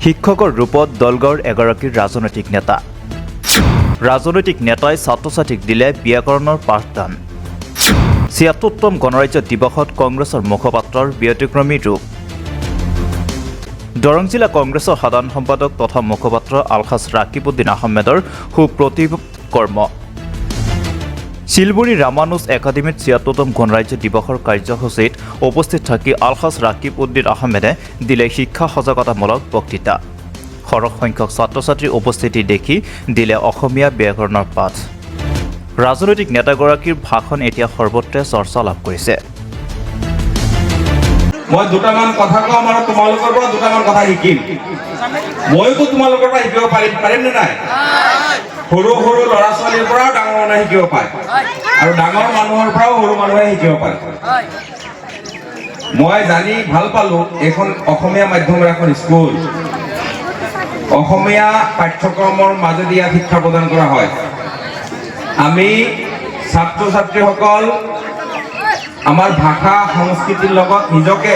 শিক্ষকৰ ৰূপত দলগড়ৰ এগৰাকী ৰাজনৈতিক নেতা। ৰাজনৈতিক নেতাই ছাত্ৰ ছাত্ৰীক দিলে ব্যাকৰণৰ পাঠদান। ৭৬তম গণৰাজ্য দিৱসত কংগ্ৰেছৰ মুখপাত্ৰৰ ব্যতিক্ৰমী ৰূপ। দৰং জিলা কংগ্ৰেছৰ সাধাৰণ সম্পাদক তথা মুখপাত্ৰ আলহাজ ৰাকিবউদ্দিন আহমেদৰ সুপ্ৰতিকৰ্ম। শিলবুৰী ৰামানুজ একাডেমীত ৭৬তম গণৰাজ্য দিৱসৰ কাৰ্যসূচীত উপস্থিত থাকি আলহাজ ৰাকিবউদ্দিন আহমেদে দিলে শিক্ষা সজাগতামূলক বক্তৃতা। সৰহ সংখ্যক ছাত্ৰ ছাত্ৰীৰ উপস্থিতি দেখি দিলে অসমীয়া ব্যাকৰণৰ পাঠ। ৰাজনৈতিক নেতাগৰাকীৰ ভাষণ এতিয়া সৰ্বত্ৰে চৰ্চা লাভ কৰিছে। মই দুটামান কথা কম আৰু তোমালোকৰ পৰা দুটামান কথা শিকিম। মইতো তোমালোকৰ পৰা শিকিব পাৰিম নে নাই? সৰু সৰু ল'ৰা ছোৱালীৰ পৰাও ডাঙৰ মানুহে শিকিব পাৰে আৰু ডাঙৰ মানুহৰ পৰাও সৰু মানুহে শিকিব পাৰে। মই জানি ভাল পালো এইখন অসমীয়া মাধ্যমৰ এখন স্কুল। অসমীয়া পাঠ্যক্ৰমৰ মাজেদি ইয়াত শিক্ষা প্ৰদান কৰা হয়। আমি ছাত্ৰ ছাত্ৰীসকল আমাৰ ভাষা সংস্কৃতিৰ লগত নিজকে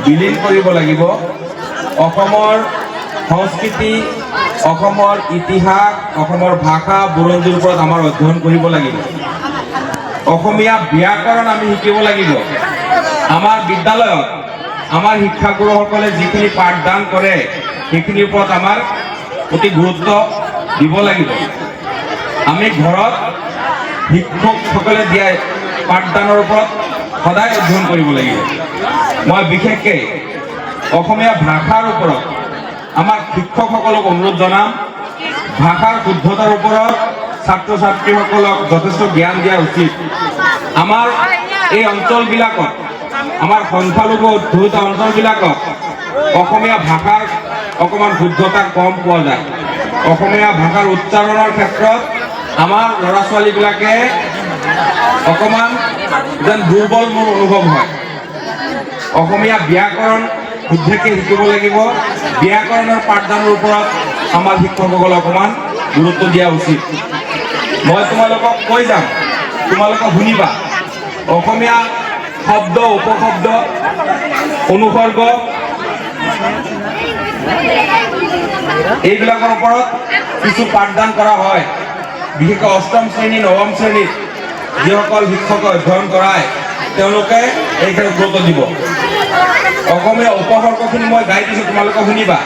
বিলীন কৰিব লাগিব। অসমৰ সংস্কৃতি, অসমৰ ইতিহাস, অসমৰ ভাষা বুৰঞ্জীৰ ওপৰত আমাৰ অধ্যয়ন কৰিব লাগিব। অসমীয়া ব্যাকৰণ আমি শিকিব লাগিব। আমাৰ বিদ্যালয়ত আমাৰ শিক্ষাগুৰুসকলে যিখিনি পাঠদান কৰে সেইখিনিৰ ওপৰত আমাৰ অতি গুৰুত্ব দিব লাগিব। আমি ঘৰত শিক্ষকসকলে দিয়া পাঠদানৰ ওপৰত সদায় অধ্যয়ন কৰিব লাগিব। মই বিশেষকৈ অসমীয়া ভাষাৰ ওপৰত আমাৰ শিক্ষকসকলক অনুৰোধ জনাম, ভাষাৰ শুদ্ধতাৰ ওপৰত ছাত্ৰ ছাত্ৰীসকলক যথেষ্ট জ্ঞান দিয়া উচিত। আমাৰ এই অঞ্চলবিলাকত, আমাৰ সংখ্যালঘু অধ্যুষিত অঞ্চলবিলাকত অসমীয়া ভাষাৰ অকণমান শুদ্ধতা কম পোৱা যায়। অসমীয়া ভাষাৰ উচ্চাৰণৰ ক্ষেত্ৰত আমাৰ ল'ৰা ছোৱালীবিলাকে অকণমান যেন দুৰ্বল মোৰ অনুভৱ হয়। অসমীয়া ব্যাকৰণ শুদ্ধকৈ শিকিব লাগিব। ব্যাকৰণৰ পাঠদানৰ ওপৰত আমাৰ শিক্ষকসকলে অকণমান গুৰুত্ব দিয়া উচিত। মই তোমালোকক কৈ যাম, তোমালোকে শুনিবা। অসমীয়া শব্দ, উপশব্দ, অনুসৰ্গ এইবিলাকৰ ওপৰত কিছু পাঠদান কৰা হয়। বিশেষকৈ অষ্টম শ্ৰেণী, নৱম শ্ৰেণীত যিসকল শিক্ষকে অধ্যয়ন কৰায় তেওঁলোকে এইখিনি গুৰুত্ব দিব। অসমীয়া উপসৰ্গখিনি মই গাই দিছোঁ, তোমালোকে শুনিবা।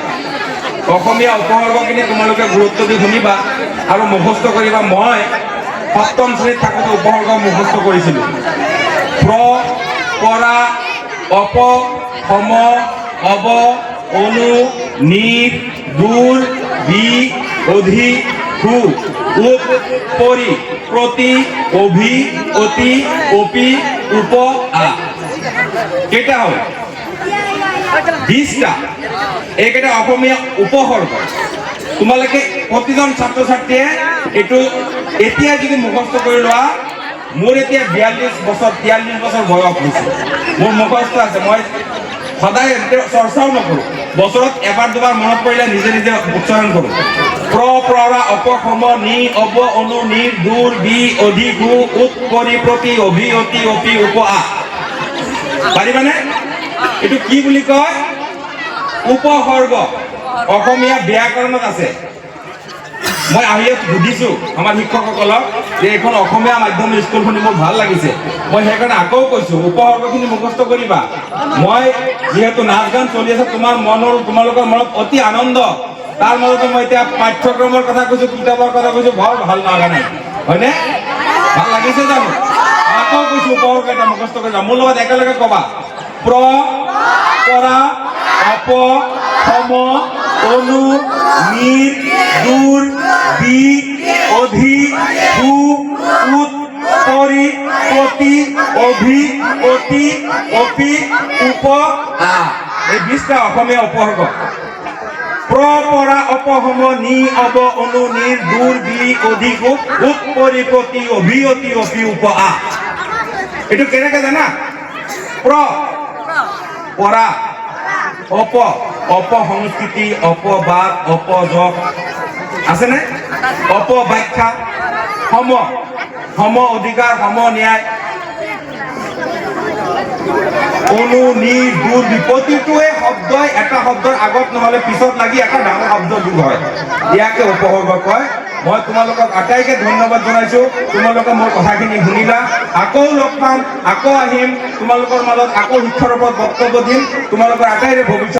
অসমীয়া উপসৰ্গখিনি তোমালোকে গুৰুত্ব দি শুনিবা আৰু মুখস্থ কৰিবা। মই সপ্তম শ্ৰেণীত থাকোঁতে উপসৰ্গ মুখস্থ কৰিছিলোঁ। প্ৰ, পৰা, অপ, সম, অব, অনু, নিৰ, দূৰ, বি, অধি, সু, উপ, পৰি, প্ৰতি, অভি, অতি, অপি, উপ, আ। কেইটা হ'ল? 20টা। এইকেইটা অসমীয়া উপসৰ্গ। তোমালোকে প্ৰতিজন ছাত্ৰ ছাত্ৰীয়ে এইটো এতিয়া যদি মুখস্থ কৰি লোৱা, মোৰ এতিয়া 43 বছৰ বয়স হৈছে, মোৰ মুখস্থ আছে। মই সদায় চৰ্চাও নকৰোঁ, বছৰত এবাৰ দুবাৰ মনত পৰিলে নিজে নিজে উচ্চাৰণ কৰোঁ। প্ৰ, পৰা, অপ, সম, নি, অব, অনু, নিৰ, দূৰ, বি, অধি, গু, উৎ, পৰি, প্ৰতি, অভি, অতি, অপি, উপ, আ। পাৰিবানে? এইটো কি বুলি কয়? উপসৰ্গ। অসমীয়া ব্যাকৰণত আছে। মই আহি সুধিছোঁ আমাৰ শিক্ষকসকলক যে এইখন অসমীয়া মাধ্যমৰ স্কুল শুনি মোৰ ভাল লাগিছে। মই সেইকাৰণে আকৌ কৈছোঁ, উপসৰ্গখিনি মুখস্থ কৰিবা। মই যিহেতু নাচ গান চলি আছে, তোমালোকৰ মনত অতি আনন্দ। তাৰ মাজতে মই এতিয়া পাঠ্যক্ৰমৰ কথা কৈছোঁ, কিতাপৰ কথা কৈছোঁ, বৰ ভাল লগা নাই, হয়নে? ভাল লাগিছে জানো? আকৌ কৈছোঁ উপসৰ্গ এটা মুখস্থ কৰিবা। মোৰ লগত একেলগে ক'বা। প্ৰ, পৰা, অপ, সম, অনু, নিৰ, দূৰ, বি, অধি, সু, উৎ, পৰি, প্ৰতি, অভি, অতি, অপি, উপ, আ। এই 20টা অসমীয়া উপসৰ্গ। প্ৰ, পৰা, অপ, সম, নি, অব, অনু, নিৰ, দূৰ, বি, অধি, সু, উৎ, পৰি, প্ৰতি, অভি, অতি, অপি, উপ, আ। এইটো কেনেকে জানা? প্ৰ, পৰা, অপ, অপসংস্কৃতি, অপবাদ, অপযশ আছেনে? অপব্যাখ্যা, সম, সম অধিকাৰ, সম ন্যায়। অনু নি দূৰ প্ৰতিটোৱে শব্দই এটা শব্দৰ আগত নহলে পিছত লাগি এটা ডাঙৰ শব্দ যোগ হয় ইয়াকে উপসৰ্গ কয় মই তোমালোকক আটাইকে ধন্যবাদ জনাইছো তোমালোকে মোৰ কথাখিনি শুনিলা আকৌ লগ পাম আকৌ আহিম তোমালোকৰ মাজত আকৌ শিক্ষাৰ ওপৰত বক্তব্য দিম তোমালোকৰ আটাইৰে ভৱিষ্যত